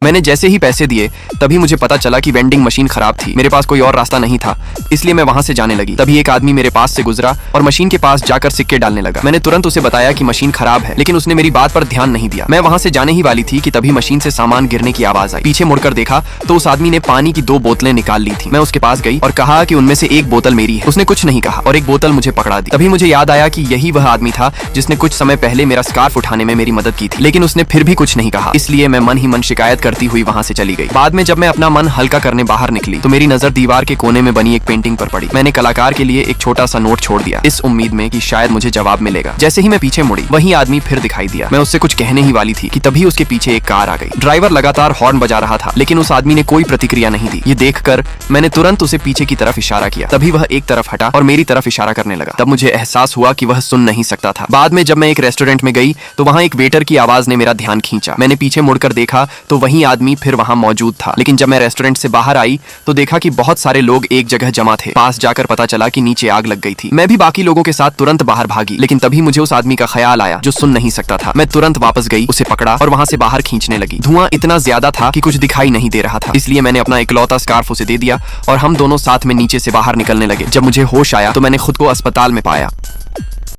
मैंने जैसे ही पैसे दिए तभी मुझे पता चला कि वेंडिंग मशीन खराब थी। मेरे पास कोई और रास्ता नहीं था, इसलिए मैं वहां से जाने लगी। तभी एक आदमी मेरे पास से गुजरा और मशीन के पास जाकर सिक्के डालने लगा। मैंने तुरंत उसे बताया कि मशीन खराब है, लेकिन उसने मेरी बात पर ध्यान नहीं दिया। मैं वहां से जाने ही वाली थी कि तभी मशीन से सामान गिरने की आवाज आई। पीछे मुड़कर देखा तो उस आदमी ने पानी की 2 बोतलें निकाल ली थी। मैं उसके पास गई और कहा कि उनमें से एक बोतल मेरी है। उसने कुछ नहीं कहा और एक बोतल मुझे पकड़ा दी। तभी मुझे याद आया कि यही वह आदमी था जिसने कुछ समय पहले मेरा स्कार्फ उठाने में मेरी मदद की थी, लेकिन उसने फिर भी कुछ नहीं कहा। इसलिए मैं मन ही मन शिकायत करती हुई वहां से चली गई। बाद में जब मैं अपना मन हल्का करने बाहर निकली तो मेरी नजर दीवार के कोने में बनी एक पेंटिंग पर पड़ी। मैंने कलाकार के लिए एक छोटा सा नोट छोड़ दिया, इस उम्मीद में कि शायद मुझे जवाब मिलेगा। जैसे ही मैं पीछे मुड़ी वही आदमी फिर दिखाई दिया। मैं उससे कुछ कहने ही वाली थी कि तभी उसके पीछे एक कार आ गई। ड्राइवर लगातार हॉर्न बजा रहा था, लेकिन उस आदमी ने कोई प्रतिक्रिया नहीं दी। ये देखकर मैंने तुरंत उसे पीछे की तरफ इशारा किया। तभी वह एक तरफ हटा और मेरी तरफ इशारा करने लगा। तब मुझे एहसास हुआ कि वह सुन नहीं सकता था। बाद में जब मैं एक रेस्टोरेंट में गई तो वहां एक वेटर की आवाज ने मेरा ध्यान खींचा। मैंने पीछे मुड़कर देखा तो वही आदमी फिर वहां मौजूद था, लेकिन जब मैं रेस्टोरेंट से बाहर आई तो देखा कि बहुत सारे लोग एक जगह जमा थे। पास जाकर पता चला कि नीचे आग लग गई थी। मैं भी बाकी लोगों के साथ तुरंत बाहर भागी, लेकिन तभी मुझे उस आदमी का ख्याल आया जो सुन नहीं सकता था। मैं तुरंत वापस गई, उसे पकड़ा और वहां से बाहर खींचने लगी। धुआं इतना ज्यादा था कि कुछ दिखाई नहीं दे रहा था, इसलिए मैंने अपना इकलौता स्कार्फ उसे दे दिया और हम दोनों साथ में नीचे से बाहर निकलने लगे। जब मुझे होश आया तो मैंने खुद को अस्पताल में पाया।